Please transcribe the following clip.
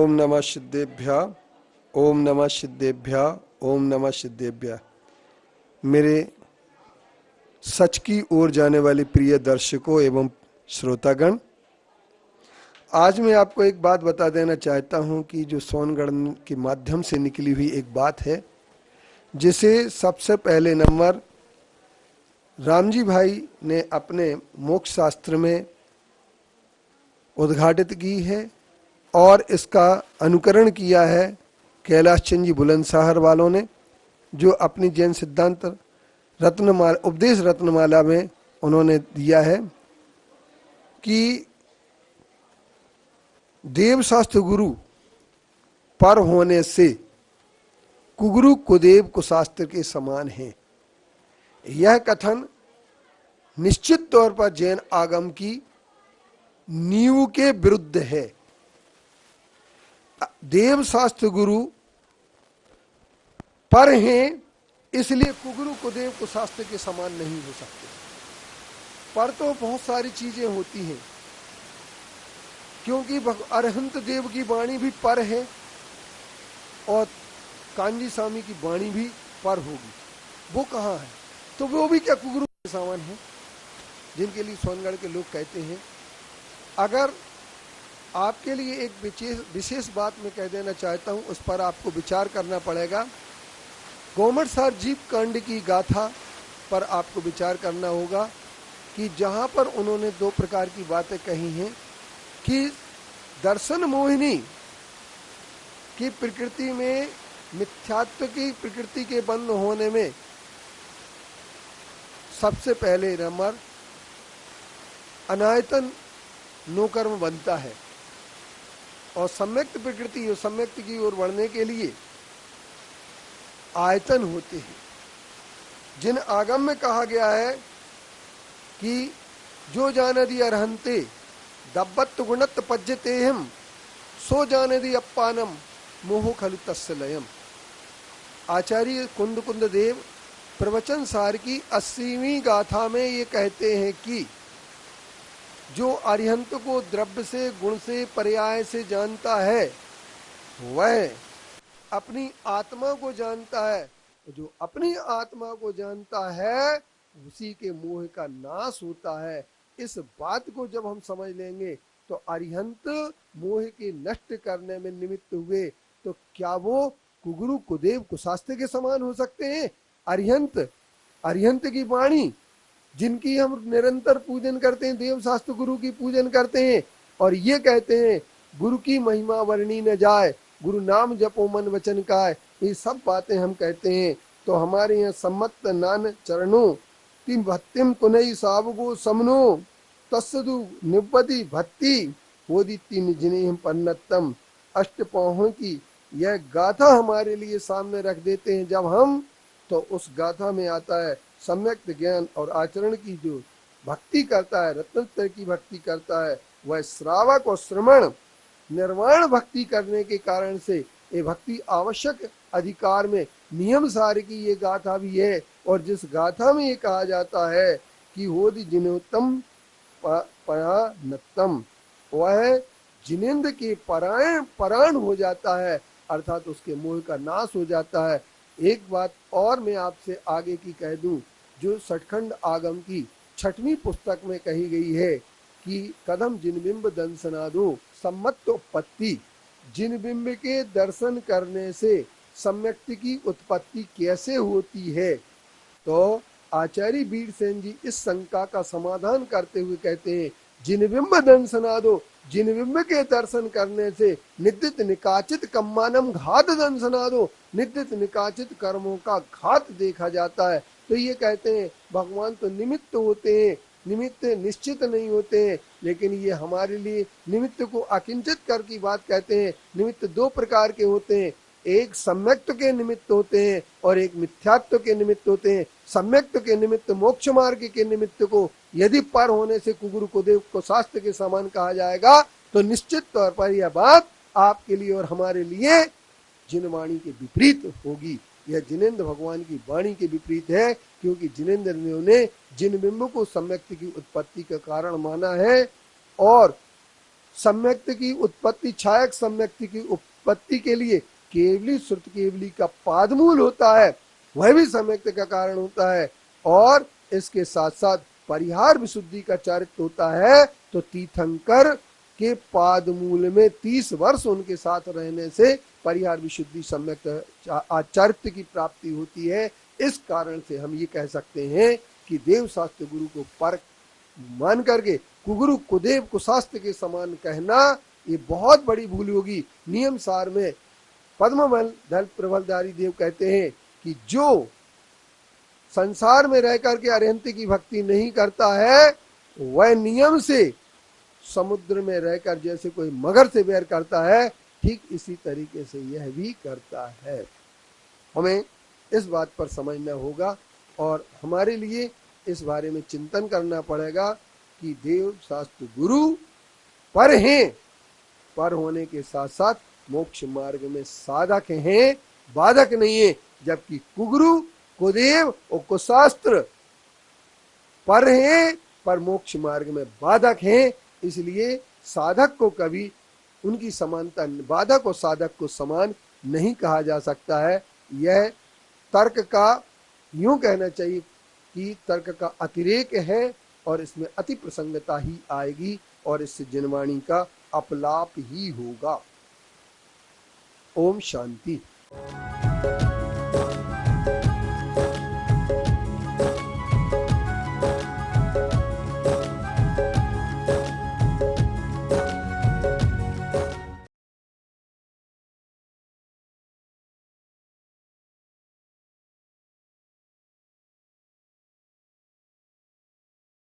ओम नमः सिद्धेभ्य, ओम नमः सिद्धेभ्य, ओम नमः सिद्धेभ्य। मेरे सच की ओर जाने वाले प्रिय दर्शकों एवं श्रोतागण, आज मैं आपको एक बात बता देना चाहता हूं कि जो सोनगढ़ के माध्यम से निकली हुई एक बात है, जिसे सबसे पहले नंबर रामजी भाई ने अपने मोक्ष शास्त्र में उद्घाटित की है और इसका अनुकरण किया है कैलाश चंद जी बुलंदशहर वालों ने, जो अपनी जैन सिद्धांत रत्नमाला उपदेश रत्नमाला में उन्होंने दिया है कि देवशास्त्र गुरु पर होने से कुगुरु कुदेव कुशास्त्र के समान है। यह कथन निश्चित तौर पर जैन आगम की नींव के विरुद्ध है। देवशास्त्र गुरु पर हैं, इसलिए कुगुरु कुदेव कुशास्त्र के समान नहीं हो सकते। पर तो बहुत सारी चीजें होती हैं, क्योंकि अरहंत देव की वाणी भी पर है और कांजी स्वामी की वाणी भी पर होगी। वो कहाँ है? तो वो भी क्या कुगुरु के समान है? जिनके लिए सोनगढ़ के लोग कहते हैं। अगर आपके लिए एक विशेष बात मैं कह देना चाहता हूं, उस पर आपको विचार करना पड़ेगा। गोमटसार जीव कांड की गाथा पर आपको विचार करना होगा कि जहां पर उन्होंने दो प्रकार की बातें कही हैं कि दर्शन मोहिनी की प्रकृति में, मिथ्यात्व की प्रकृति के बंद होने में सबसे पहले नंबर अनायतन नोकर्म बनता है, और सम्यक्त प्रकृति और सम्यक्त की ओर बढ़ने के लिए आयतन होते हैं। जिन आगम में कहा गया है कि जो जानदि अरहंते दब्बत गुणत पज्यते हम सो जानदि अप्पानम मोह खलु तस्य लयम। आचार्य कुंद देव प्रवचन सार की 80वीं गाथा में ये कहते हैं कि जो अरिहंत को द्रव्य से, गुण से, पर्याय से जानता है, वह अपनी आत्मा को जानता है। जो अपनी आत्मा को जानता है, उसी के मोह का नाश होता है। इस बात को जब हम समझ लेंगे तो अरिहंत मोह के नष्ट करने में निमित्त हुए, तो क्या वो कुगुरु कुदेव कुशास्त्र के समान हो सकते हैं? अरिहंत की वाणी जिनकी हम निरंतर पूजन करते हैं, देव शास्त्र गुरु की पूजन करते हैं और ये कहते हैं गुरु की महिमा वर्णी न जाए, गुरु नाम जपो मन वचन काय, ये सब बातें हम कहते हैं। तो हमारे यहाँ सम्मत नान चरणों तीन भक्तिम कुनई सावगो समनो तस्सदु निपति भक्ति होदिति निजनेह पन्नतम। अष्टपौहों की यह गाथा हमारे लिए सामने रख देते हैं जब हम, तो उस गाथा में आता है सम्यक ज्ञान और आचरण की जो भक्ति करता है, रत्नत्रय की भक्ति करता है, वह श्रावक और श्रवण निर्वाण भक्ति करने के कारण से ये भक्ति आवश्यक अधिकार में नियम सार की ये गाथा भी है। और जिस गाथा में ये कहा जाता है कि होदि जिनोत्तम पयानत्तम, वह जिनेन्द्र के परायण हो जाता है, अर्थात उसके मोह का नाश हो जाता है। एक बात और मैं आपसे आगे की कह दूं, जो सठखंड आगम की 6वीं पुस्तक में कही गई है कि कदम जिनबिंब दंसनादो सम्मत्तोत्पत्ति, जिनबिंब के दर्शन करने से सम्यक्ति की उत्पत्ति कैसे होती है। तो आचार्य वीरसेन जी इस शंका का समाधान करते हुए कहते हैं जिनबिंब दंसनादो, जिनबिंब के दर्शन करने से निद्रित निकाचित कम्मानम घात दंसनादो, निद्रित निकाचित कर्मों का घात देखा जाता है। तो ये कहते हैं भगवान तो निमित्त होते हैं, निमित्त निश्चित नहीं होते हैं, लेकिन ये हमारे लिए निमित्त को अकिंचित कर की बात कहते हैं। निमित्त दो प्रकार के होते हैं, एक सम्यक्त्व के निमित्त होते हैं और एक मिथ्यात्व के निमित्त होते हैं। सम्यक्त्व के निमित्त मोक्ष मार्ग के निमित्त को यदि पर होने से कुगुरु कुदेव को शास्त्र के समान कहा जाएगा, तो निश्चित तौर पर यह बात आपके लिए और हमारे लिए जिन वाणी के विपरीत होगी। यह जिनेन्द्र भगवान की वाणी के विपरीत है, क्योंकि जिनेन्द्र ने जिन बिंब को सम्यक्ति की उत्पत्ति का कारण माना है और सम्यक्ति की उत्पत्ति, छायक सम्यक्ति की उत्पत्ति के लिए केवली श्रुत केवली का पादमूल होता है, वह भी सम्यक्ति का कारण होता है। और इसके साथ साथ परिहार विशुद्धि का चरित्र होता है। तो तीर्थंकर के पादमूल में 30 वर्ष उनके साथ रहने से परिहार विशुद्धि सम्यक चरित्र की प्राप्ति होती है। इस कारण से हम ये कह सकते हैं कि देव शास्त्र गुरु को पर मान करके कुगुरु कुदेव कुशास्त्र के समान कहना ये बहुत बड़ी भूल होगी। नियम सार में पद्मबल दल प्रबलधारी देव कहते हैं कि जो संसार में रह करके अरिहंत की भक्ति नहीं करता है, वह नियम से समुद्र में रहकर जैसे कोई मगर से बैर करता है, ठीक इसी तरीके से यह भी करता है। हमें इस बात पर समझना होगा और हमारे लिए इस बारे में चिंतन करना पड़ेगा कि देव शास्त्र गुरु पर हैं, पर होने के साथ साथ मोक्ष मार्ग में साधक हैं, बाधक नहीं है। जबकि कुगुरु कुदेव और कुशास्त्र पर हैं, पर मोक्ष मार्ग में बाधक हैं। इसलिए साधक को कभी उनकी समानता, बाधक और साधक को समान नहीं कहा जा सकता है। यह तर्क का यूं कहना चाहिए कि तर्क का अतिरेक है और इसमें अति प्रसंगता ही आएगी और इससे जिनवाणी का अपलाप ही होगा। ओम शांति।